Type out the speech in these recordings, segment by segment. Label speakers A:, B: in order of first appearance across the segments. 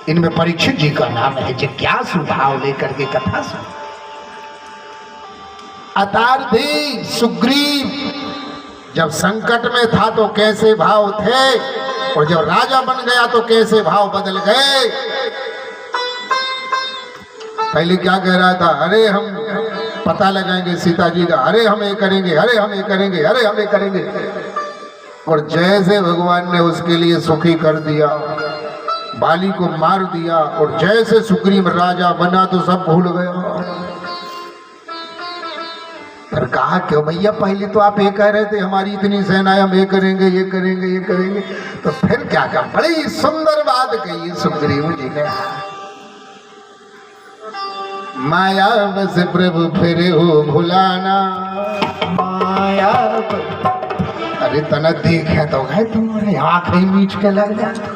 A: इनमें परीक्षित जी का नाम है। जिज्ञासु भाव लेकर के कथा सुन। अतारधी सुग्रीव जब संकट में था तो कैसे भाव थे, और जब राजा बन गया तो कैसे भाव बदल गए। पहले क्या कह रहा था, अरे हम पता लगाएंगे सीता जी का, अरे हम ये करेंगे, अरे हम ये करेंगे, अरे हम ये करेंगे। और जैसे भगवान ने उसके लिए सुखी कर दिया, बाली को मार दिया, और जैसे सुग्रीव राजा बना तो सब भूल गया। पर कहा क्यों भैया, पहले तो आप ये कह रहे थे हमारी इतनी सेना है, हम ये करेंगे, ये करेंगे, ये करेंगे, तो फिर क्या क्या। बड़ी सुंदर बात कही सुग्रीव जी ने। माया बस प्रभु फिर हो भुलाना, माया अरे तना देखे तो है तुम्हारे आंखें मीच के लग जाता।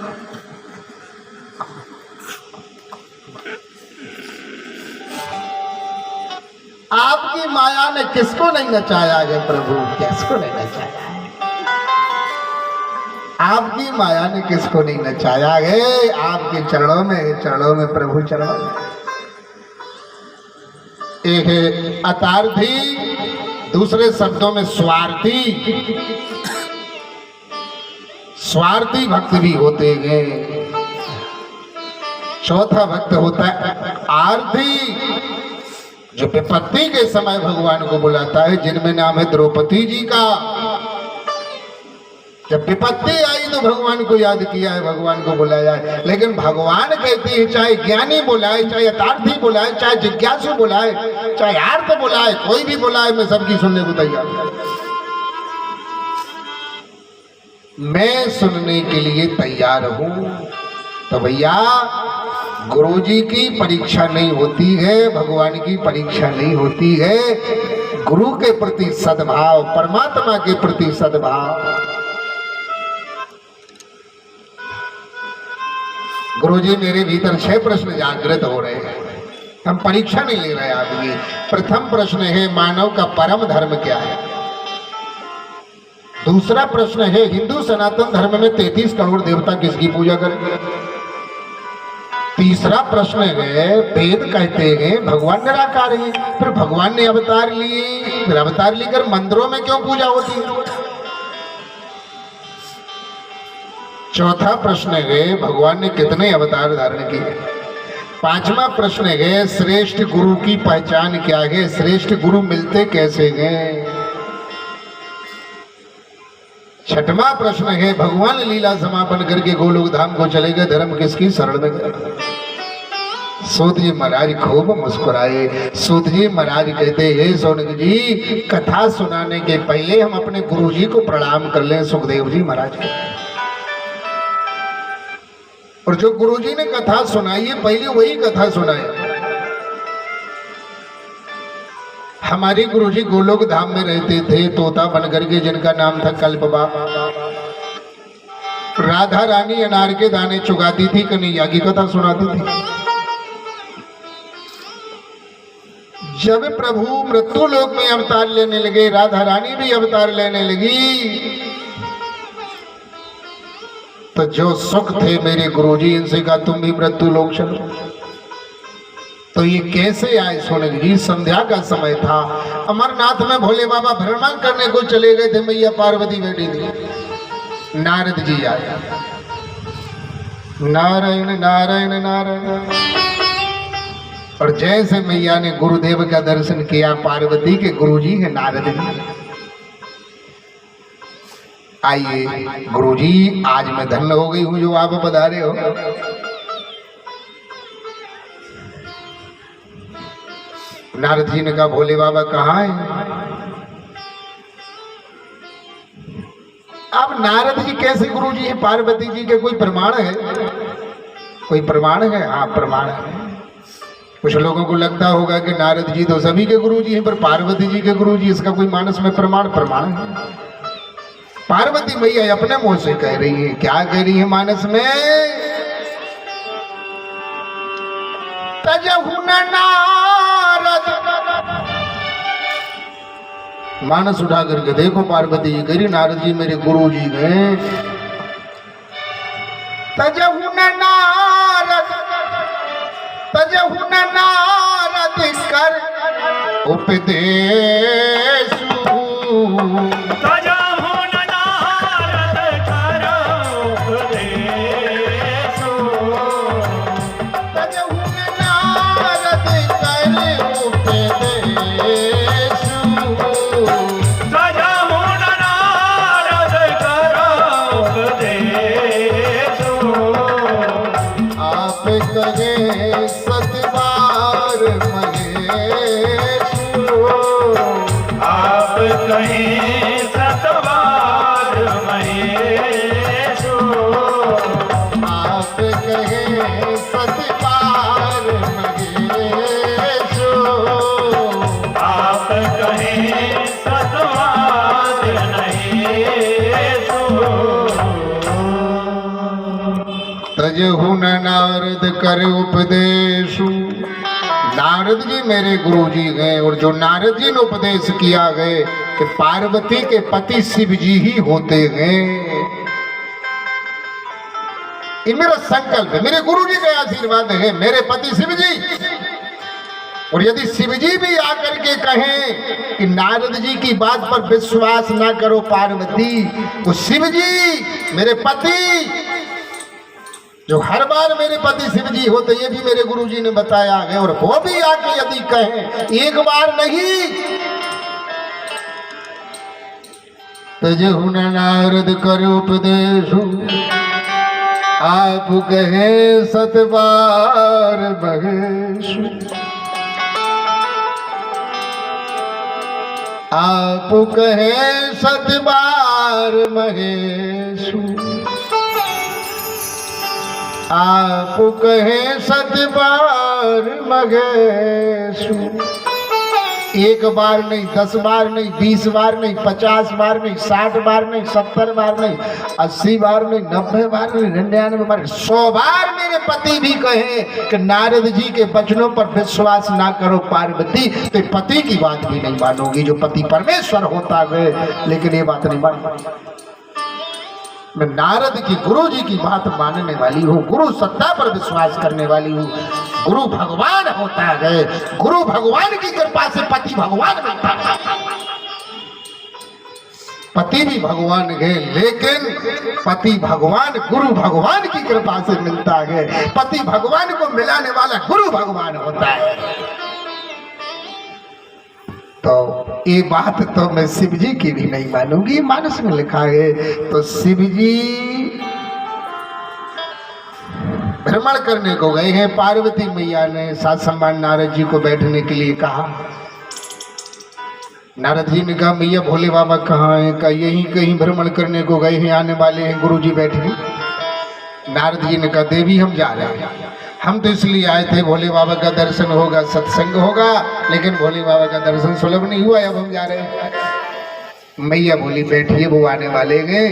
A: आपकी माया ने किसको नहीं नचाया है प्रभु, किसको नहीं नचाया है। आपकी माया ने किसको नहीं नचाया है। आपके चरणों में, चरणों में प्रभु चरणों में। एक है अतार्थी, दूसरे शब्दों में स्वार्थी। स्वार्थी भक्त भी होते हैं। चौथा भक्त होता है आर्थी, जो विपत्ति के समय भगवान को बुलाता है, जिनमें नाम है द्रौपदी जी का। जब विपत्ति आई तो भगवान को याद किया है, भगवान को बुलाया है। लेकिन भगवान कहती है चाहे ज्ञानी बुलाए, चाहे यथार्थी बुलाए, चाहे जिज्ञासु बुलाए, चाहे आर्त बुलाए, कोई भी बुलाए, मैं सबकी सुनने को तैयार हूं। मैं सुनने के लिए तैयार हूं। तो भैया गुरुजी की परीक्षा नहीं होती है, भगवान की परीक्षा नहीं होती है। गुरु के प्रति सद्भाव, परमात्मा के प्रति सद्भाव। गुरुजी मेरे भीतर 6 प्रश्न जागृत हो रहे हैं। हम परीक्षा नहीं ले रहे आपकी। प्रथम प्रश्न है मानव का परम धर्म क्या है। दूसरा प्रश्न है हिंदू सनातन धर्म में 33 करोड़ देवता किसकी पूजा करेंगे। तीसरा प्रश्न है वेद कहते हैं भगवान निराकार है, फिर भगवान ने अवतार लिए, फिर अवतार लेकर मंदिरों में क्यों पूजा होती है। चौथा प्रश्न है भगवान ने कितने अवतार धारण किए। पांचवा प्रश्न है श्रेष्ठ गुरु की पहचान क्या है, श्रेष्ठ गुरु मिलते कैसे हैं। छठवां प्रश्न है भगवान लीला समापन करके गोलोक धाम को चले गए, धर्म किसकी शरण में गए। सूत जी महाराज खूब मुस्कुराए। सूत जी महाराज कहते हैं सोनक जी कथा सुनाने के पहले हम अपने गुरु जी को प्रणाम कर लें। सुखदेव जी महाराज के, और जो गुरुजी ने कथा सुनाई है पहले वही कथा सुनाए। हमारे गुरुजी गोलोक धाम में रहते थे, तोता बनकर के, जिनका नाम था कल्पबा। राधा रानी अनार के दाने चुगाती थी, कन्हैया की कथा सुनाती थी। जब प्रभु मृत्यु लोक में अवतार लेने लगे, राधा रानी भी अवतार लेने लगी, तो जो सुख थे मेरे गुरुजी, इनसे कहा तुम भी मृत्यु लोक चलो। तो ये कैसे आए सोनक जी। संध्या का समय था, अमरनाथ में भोले बाबा भ्रमण करने को चले गए थे। मैया पार्वती बैठी थी, नारद जी आए। नारायण नारायण नारायण। और जैसे मैया ने गुरुदेव का दर्शन किया, पार्वती के गुरुजी है नारद जी। आइए गुरुजी, आज मैं धन्य हो गई हूं जो आप बता रहे हो। नारद जी ने कहा भोले बाबा कहाँ है। अब नारद जी कैसे गुरुजी है, पार्वती जी के कोई प्रमाण है, कोई प्रमाण है। हाँ प्रमाण है। कुछ लोगों को लगता होगा कि नारद जी तो सभी के गुरुजी हैं, पर पार्वती जी के गुरुजी, इसका कोई मानस में प्रमाण है। पार्वती मैया अपने मुंह से कह रही है। क्या कह रही है मानस में। तजहु नारद, मानस उठा करके देखो पार्वती जी कह रही नारद जी मेरे गुरु जी हैं। तजहु नारद तजहु न नारद कर उपदेशु
B: तजहु न नारद कर उपदेशु
A: तजहु न नारद कर उपदेशु
B: तजहु न नारद कर उपदेशु
A: आप कहे सतबार महेशु
B: आप कहीं सतबार महेशु
A: आप कहे सतबार महेशु
B: आप कहीं सतबार महेशु
A: तजहु न नारद कर उपदेशु। नारद जी मेरे गुरु जी गए और जो नारद जी ने उपदेश किया गए कि पार्वती के पति शिव जी ही होते हैं। ये मेरा संकल्प है, मेरे गुरु जी का आशीर्वाद है, मेरे पति शिव जी। और यदि शिव जी भी आकर के कहें कि नारद जी की बात पर विश्वास ना करो पार्वती, तो शिव जी मेरे पति जो हर बार मेरे पति शिव जी होते, ये भी मेरे गुरु जी ने बताया है। और वो भी आके यदि कहें एक बार नहीं, तजहु न नारद कर उपदेशु आप कहे सतबार महेशु आप कहे सतबार महेशु आप कहे सतबार महेशु। एक बार नहीं, 10 बार नहीं, 20 बार नहीं, 50 बार नहीं, 60 बार नहीं, 70 बार नहीं, 80 बार नहीं, 90 बार नहीं, 99 बार, 100 बार मेरे पति भी कहे कि नारद जी के वचनों पर विश्वास ना करो पार्वती, तो पति की बात भी नहीं मानोगी। जो पति परमेश्वर होता है, लेकिन ये बात नहीं मानोगी। मैं नारद की गुरु जी की बात मानने वाली हूँ, गुरु सत्ता पर विश्वास करने वाली हूँ। गुरु भगवान होता है, गुरु भगवान की कृपा से पति भगवान मिलता है। पति भी भगवान है, लेकिन पति भगवान गुरु भगवान की कृपा से मिलता है। पति भगवान को मिलाने वाला गुरु भगवान होता है। तो ये बात तो मैं शिव जी की भी नहीं मानूंगी, मानस में लिखा है। तो शिव जी भ्रमण करने को गए हैं। पार्वती मैया ने सात सम्मान नारद जी को बैठने के लिए कहा। नारद जी ने कहा मैया भोले बाबा कहाँ हैं? का यहीं कहीं भ्रमण करने को गए हैं, आने वाले हैं गुरु जी बैठने। नारद जी ने कहा देवी हम जा रहे हैं, हम तो इसलिए आए थे भोले बाबा का दर्शन होगा, सत्संग होगा, लेकिन भोले बाबा का दर्शन सुलभ नहीं हुआ, अब हम जा रहे हैं। मैया बोली बैठिए वो आने वाले गए।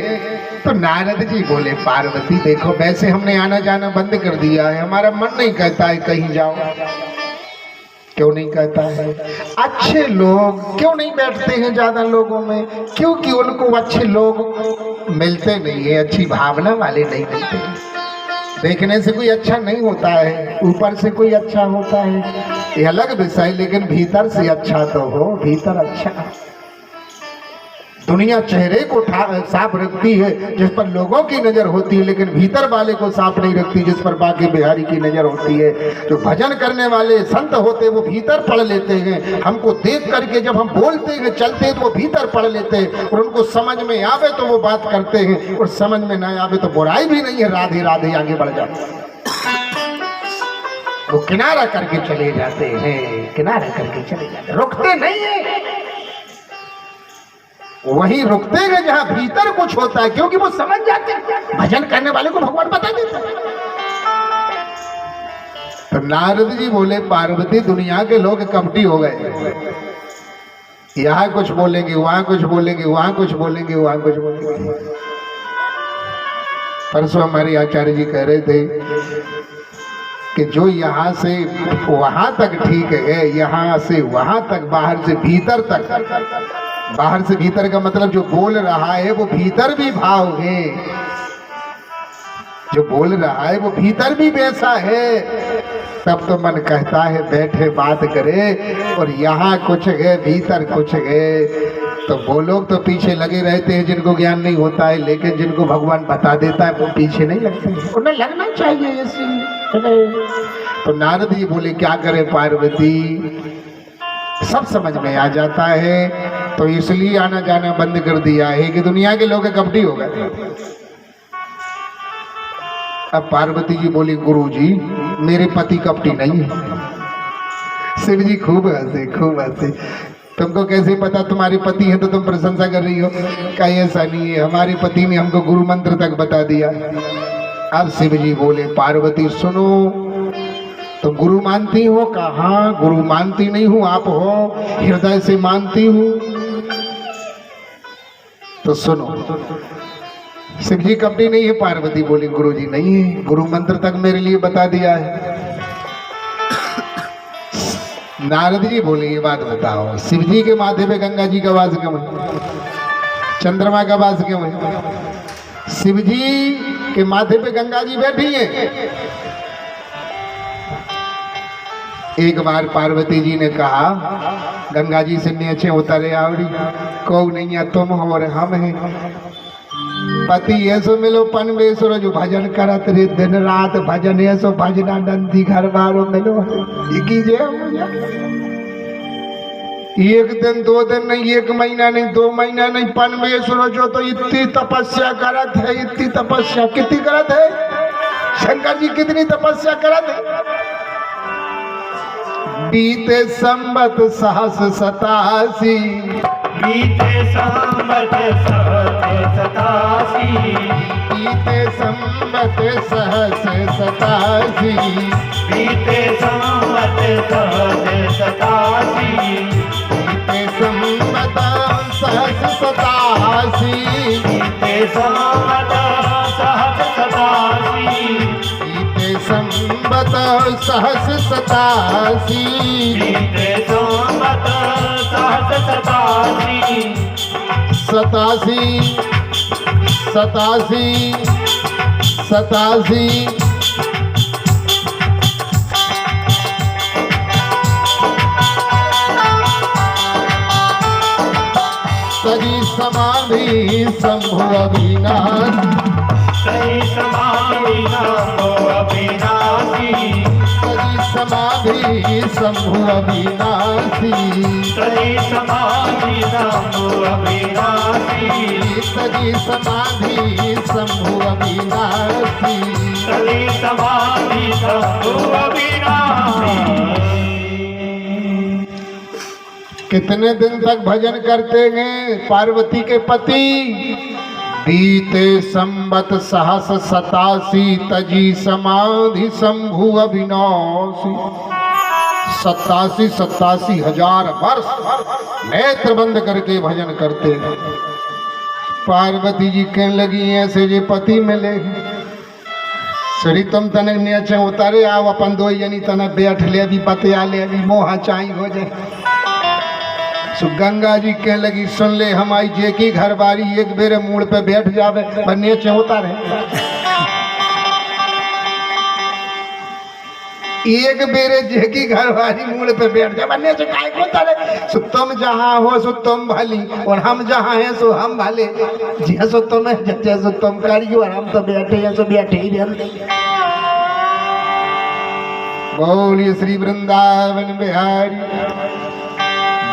A: तो नारद जी बोले पार्वती देखो वैसे हमने आना जाना बंद कर दिया है, हमारा मन नहीं कहता है कहीं जाओ। क्यों नहीं कहता है? अच्छे लोग क्यों नहीं बैठते हैं ज्यादा लोगों में? क्योंकि उनको अच्छे लोग मिलते नहीं है, अच्छी भावना वाले नहीं मिलते हैं। देखने से कोई अच्छा नहीं होता है, ऊपर से कोई अच्छा होता है ये अलग विषय, लेकिन भीतर से अच्छा तो हो, भीतर अच्छा। दुनिया चेहरे को साफ रखती है जिस पर लोगों की नजर होती है, लेकिन भीतर वाले को साफ नहीं रखती जिस पर बाकी बिहारी की नजर होती है। जो भजन करने वाले संत होते हैं वो भीतर पढ़ लेते हैं, हमको देख करके जब हम बोलते हैं चलते हैं तो वो भीतर पढ़ लेते हैं, और उनको समझ में आवे तो वो बात करते हैं, और समझ में ना आवे तो बुराई भी नहीं है, राधे राधे आगे बढ़ जाते हैं। वो किनारा करके चले जाते हैं, किनारा करके चले जाते हैं, रुकते नहीं है। वहीं रुकते हैं जहां भीतर कुछ होता है, क्योंकि वो समझ जाते हैं, भजन करने वाले को भगवान बता देते हैं। तो नारद जी बोले पार्वती दुनिया के लोग कपटी हो गए, यहाँ कुछ बोलेंगे वहां कुछ बोलेंगे, वहां कुछ बोलेंगे वहां कुछ बोलेंगे। परसों हमारे आचार्य जी कह रहे थे कि जो यहाँ से वहां तक ठीक है, यहाँ से वहां तक, बाहर से भीतर तक, बाहर से भीतर का मतलब जो बोल रहा है वो भीतर भी भाव है, जो बोल रहा है वो भीतर भी वैसा है। तब तो मन कहता है बैठे बात करे, और यहाँ कुछ गए भीतर कुछ गए। तो वो लोग तो पीछे लगे रहते हैं जिनको ज्ञान नहीं होता है, लेकिन जिनको भगवान बता देता है वो पीछे नहीं लगते, उन्हें लगना चाहिए ऐसे। तो नारद जी बोले क्या करे पार्वती, सब समझ में आ जाता है, तो इसलिए आना जाना बंद कर दिया है कि दुनिया के लोग कपटी हो गए। अब पार्वती जी बोली गुरु जी मेरे पति कपटी नहीं है। शिव जी खूब हंसे खूब हंसे। तुमको कैसे पता तुम्हारे पति है तो तुम प्रशंसा कर रही हो? कहीं ऐसा नहीं है, हमारे पति ने हमको गुरु मंत्र तक बता दिया। अब शिव जी बोले पार्वती सुनो, तुम गुरु मानती हो? कहा गुरु मानती नहीं हूं, आप हो हृदय से मानती हूं। तो सुनो, शिव जी कपटी नहीं है। पार्वती बोली गुरु जी नहीं है, गुरु मंत्र तक मेरे लिए बता दिया है। नारद जी बोले ये बात बताओ, शिव जी के माथे पे गंगा जी का वास क्यों है, चंद्रमा का वास क्यों है? शिव जी के माथे पे गंगा जी बैठी है। एक बार पार्वती जी ने कहा गंगा जी से नीचे उतरे आवड़ी, को नहीं है तुम हो और हम हैं। पति ऐसो मिलो पनवेश्वर जो भजन करत रे दिन रात भजन ऐसो भजना नंदी घर बारो मिलो कीजिए। एक दिन दो दिन नहीं, एक महीना नहीं, 2 महीना नहीं, पनवेश्वर जो तो इतनी तपस्या करत है, इतनी तपस्या कितनी करत है? शंकर जी कितनी तपस्या करत है? बीते संबत सहस 87,
B: बीते संबत सहस 87,
A: बीते संबत सहस 87,
B: बीते संबत सहस 87,
A: बीते संबत सहस 87,
B: बीते संबत सहस 87,
A: बीते संबत सहस 87,
B: बीते संबत सहस 87,
A: 87 87 87। सजी समाधि शंभु अविनाश,
B: सही समाधि नमो अविनाशी,
A: सजी समाधि शंभु अविनाशी,
B: सही समाधि नमो अविनाशी,
A: सजी समाधि शंभु अविनाशी।
B: सही समाधि नमो अविनाशी।
A: कितने दिन तक भजन करते हैं पार्वती के पति? बीते संबत सहस 87, तजी समाधि शंभु अविनाशी। 87 हजार वर्ष नेत्र बंद करके भजन करते हैं। पार्वती जी कहने लगी ऐसे जे पति मिले सरी तुम तने नीचे उतारे आओ अपन 2 जनी तने बैठ ले भी बतिया ले भी मोहा चाई हो जाए। सो गंगा जी कहने लगी सुन ले हमारी जे की घर बारी एक बेरे मूड़ पे बैठ जावे पर नीचे उतारे। एक बेरे जे की घर वाली मूड़ पे बैठ जावे नीचे काहे को उतारे। सो तुम जहाँ हो सो तुम भली और हम जहाँ हैं सो हम भले। जैसो तुम है जैसो तुम करियो और हम तो बैठे हैं सो बैठे ही रहते। बोलिए श्री वृंदावन बिहारी।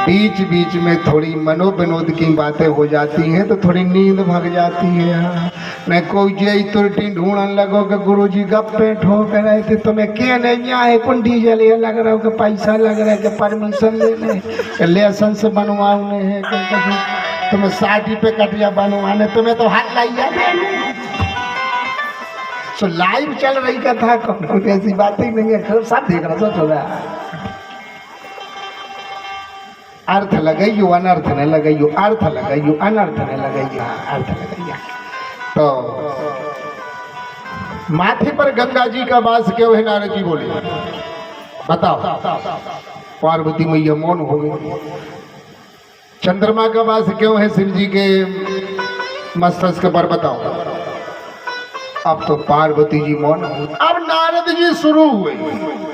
A: बीच बीच में थोड़ी मनोविनोद की बातें हो जाती हैं तो थोड़ी नींद भग जाती है। मैं कोई जय तुरटी ढूंढने लगो कि गुरु जी गप्पे ठोक रहे थे तुम्हें क्या नहीं आए कुंडी जले लग रहा हो कि पैसा लग रहा है कि परमिशन लेने कि लाइसेंस बनवाने हैं कि तुम्हें सर्टिफिकेट या बनवाने तुम्हें तो हाथ लाइया। सो लाइव चल रही कथा कौन ऐसी बात ही नहीं है सब देख रहा सब रहा है। अर्थ लगाइयो अनर्थ न लगाइयो अर्थ लगाइयो अनर्थ न लगाइयो अर्थ लगाइयो। तो माथे पर गंगा जी का वास क्यों है? नारद जी बोले बताओ। पार्वती मैया मौन हो गई। चंद्रमा का वास क्यों है शिव जी के मस्तक पर? बताओ। अब तो पार्वती जी मौन हो। अब नारद जी शुरू हुए।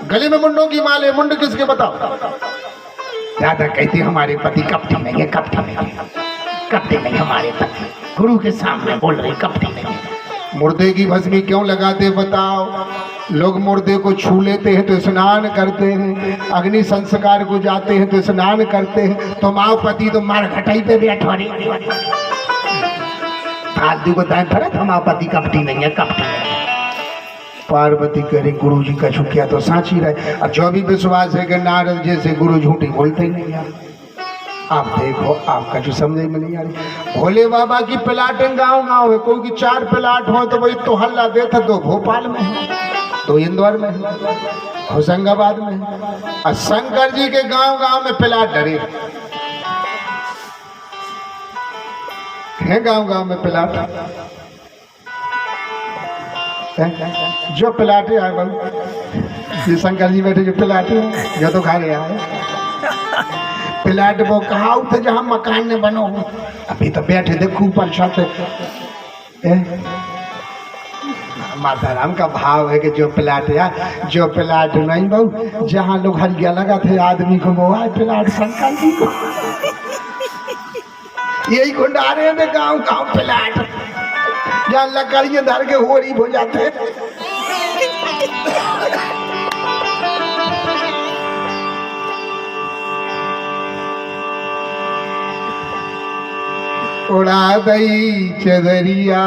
A: गले में मुंडों की माल है, मुंड किसके बताओ? दादा कहते हमारे पति कपटी नहीं है, कपटी नहीं है, कपटी नहीं हमारे पति। गुरु के सामने बोल रहे कपटी नहीं है। मुर्दे की भस्मी क्यों लगाते बताओ? लोग मुर्दे को छू लेते हैं तो स्नान करते हैं, अग्नि संस्कार को जाते हैं तो स्नान करते हैं। तो माँ पति तो मार घटाई पे बैठो रही फालतू को टाइम फरक, हम पति कपटी नहीं है, कपटी नहीं है। पार्वती कह रही गुरु जी का छुकिया तो साची रहे। और जो भी विश्वास है कि नारद जैसे गुरु झूठी बोलते ही नहीं यार। आप देखो, आपका जो समझ में नहीं आ रही। भोले बाबा की प्लाटें गांव गांव है, कोई की 4 प्लाट हो तो वही तो हल्ला देता। 2 भोपाल में है, 2 इंदौर में है, होशंगाबाद में है। और शंकर जी के गांव गांव में प्लाट डरे हैं, गांव गांव में प्लाट जो प्लाटे आए बाबू जी, शंकर जी बैठे जो प्लाटे जो तो खा रहे आए प्लाट वो कहा थे जहाँ मकान ने बनो। अभी तो बैठे थे खूब परसाद। माता राम का भाव है कि जो प्लाट या जो प्लाट नहीं बहु, जहाँ लोग हरिया लगा थे आदमी को वो आए प्लाट शंकर जी को। यही गुंडारे में गाँव गाँव प्लाट जहाँ लकड़ियाँ धर के होरी हो जाते। उड़ा दई चदरिया।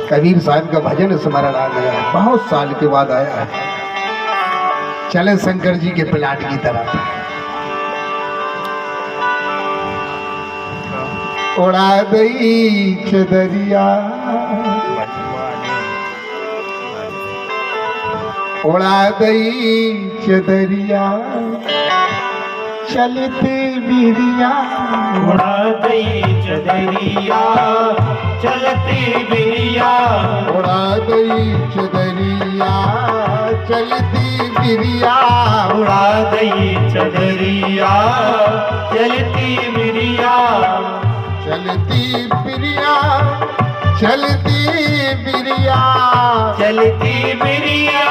A: कबीर साहब का भजन स्मरण आ गया है, बहुत साल के बाद आया है। चले शंकर जी के प्लाट की तरफ। उड़ा दई चदरिया, उड़ा दई चदरिया, चलते बिरिया।
B: उड़ा दई चदरिया, चलती बिरिया।
A: उड़ा दई चदरिया, चलती बिरिया।
B: उड़ा दई चदरिया, चलती बिरिया।
A: चलती बिरिया, चलती बिरिया,
B: चलती बिरिया,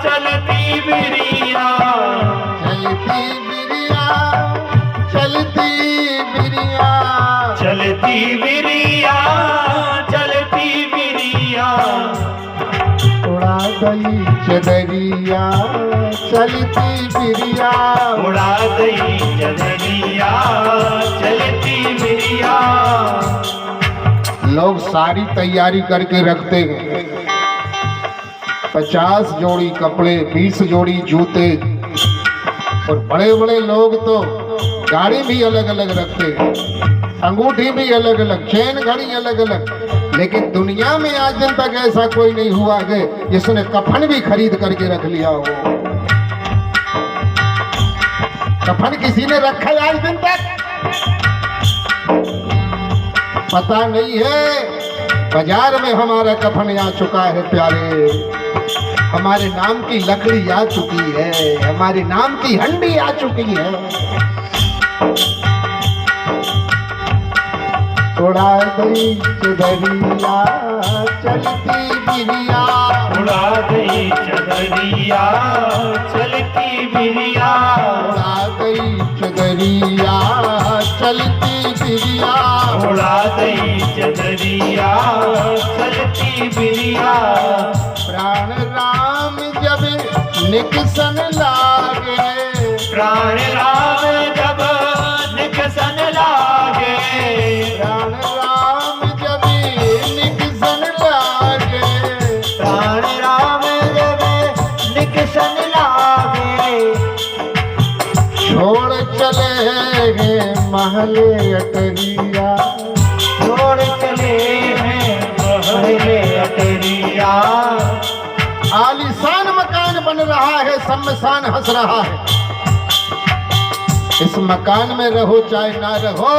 B: चलती बिरिया।
A: चलती बिरिया, चलती बिरिया।
B: चलती बिरिया, चलती बिरिया।
A: उड़ा गई चदरिया, चलती बिरिया।
B: उड़ा दई चदरिया, चलती बिरिया।
A: लोग सारी तैयारी करके रखते हैं, 50 जोड़ी कपड़े, 20 जोड़ी जूते। और बड़े बड़े लोग तो गाड़ी भी अलग अलग रखते हैं, अंगूठी भी अलग अलग, चेन घड़ी अलग अलग। लेकिन दुनिया में आज दिन तक ऐसा कोई नहीं हुआ कि जिसने कफन भी खरीद करके रख लिया हो। कफन किसी ने रखा है आज दिन तक? पता नहीं है। बाजार में हमारा कफन आ चुका है प्यारे, हमारे नाम की लकड़ी आ चुकी है, हमारे नाम की हंडी आ चुकी है। उड़ा दई चदरिया, चलती बिरिया।
B: उड़ा दई चदरिया, चलती बिरिया।
A: उड़ा दई चदरिया, चलती बिरिया।
B: उड़ा दई चदरिया, चलती बिरिया।
A: प्राण राम जब निकसन लागे,
B: प्राण राम जब निकसन लागे।
A: प्राण राम जब निकसन लागे।
B: प्राण राम जब निकसन लागे।
A: छोड़ चले महले अटरिया,
B: छोड़ चले हैं महले अटरिया।
A: आलीशान मकान बन रहा है, शमशान हंस रहा है। इस मकान में रहो चाहे ना रहो,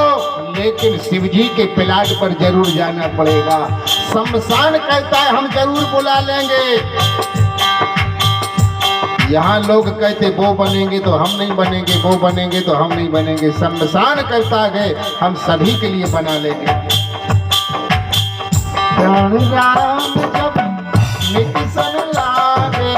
A: लेकिन शिव जी के प्लाट पर जरूर जाना पड़ेगा। शमशान कहता है हम जरूर बुला लेंगे। यहाँ लोग कहते वो बनेंगे तो हम नहीं बनेंगे, वो बनेंगे तो हम नहीं बनेंगे। शमशान कहता है हम सभी के लिए बना लेंगे। प्राण राम जब निकसन लागे,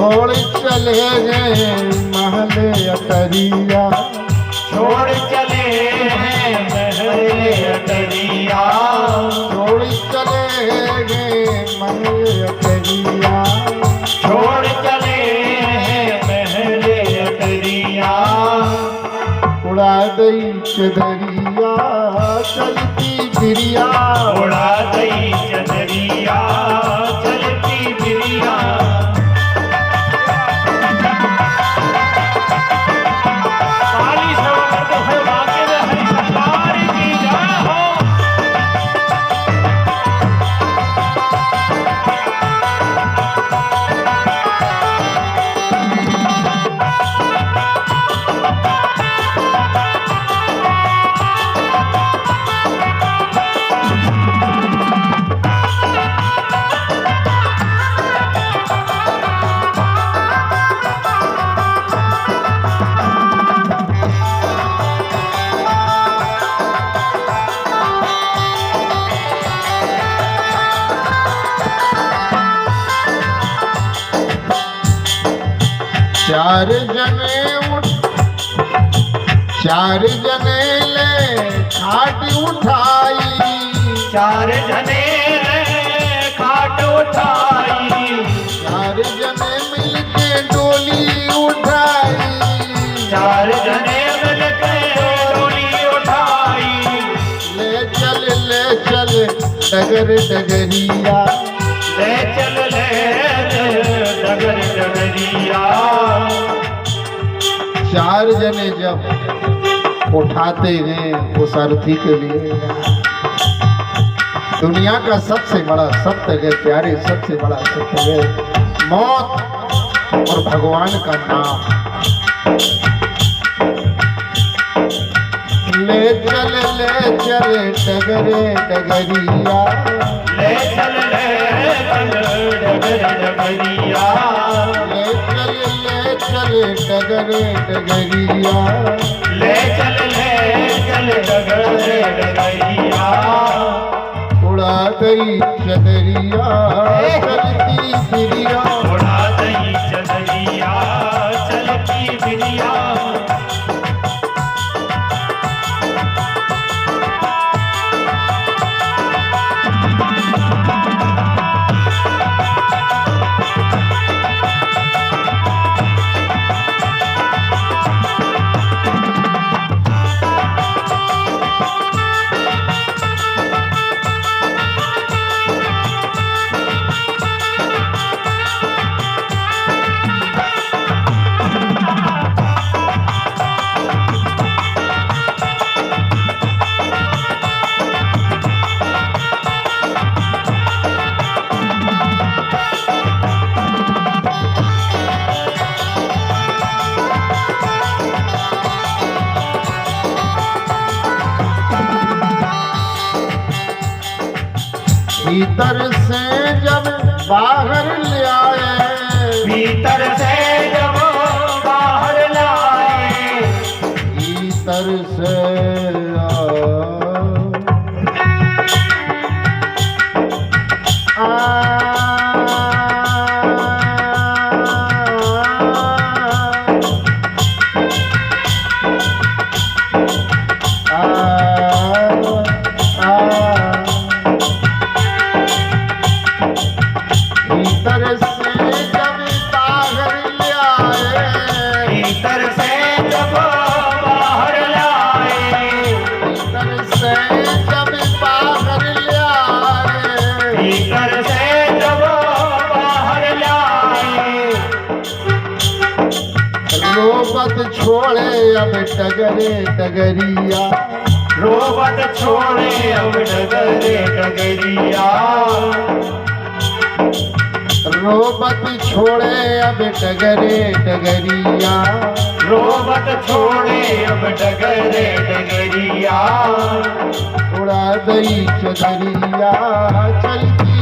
A: छोड़ चले गए महल अटरिया,
B: छोड़ चले हैं महल अटरिया,
A: छोड़ चले गए महल अटरिया,
B: छोड़ चले हैं महल अटरिया,
A: उड़ा दई चदरिया चलती फिरिया,
B: उड़ा दई चदरिया चलती फिरिया। ताली से करते हुए वाक़े में हरि सरकार की जय हो।
A: चार जने उठ, चार जने ले खाट उठाई,
B: चार जने खाट उठाई,
A: चार जने मिलके डोली उठाई,
B: चार जने मिलके डोली उठाई,
A: ले चल डगर डगरिया,
B: ले चल डगर डगरिया।
A: चार जने जब उठाते हैं उस अर्थी के लिए, दुनिया का सबसे बड़ा सत्य है प्यारे, सबसे बड़ा सत्य है मौत और भगवान का नाम। ले चल डगरे डगरिया,
B: ले चल डगर डगरिया,
A: ले चल डगरे डगरिया,
B: ले चल डगर डगरिया,
A: उड़ा गई चदरिया चलती फिरिया,
B: उड़ा दई चदरिया चलती फिरिया।
A: भीतर से जब बाहर ले आए,
B: भीतर से जब बाहर लाए,
A: भीतर से रोबत छोड़े अब डगरे डगरिया,
B: रोबत छोड़े अब डगरे डगरिया,
A: रोबत छोड़े अब डगरे डगरिया,
B: रोबत छोड़े अब डगरे डगरिया,
A: उड़ा दई चदरिया चलती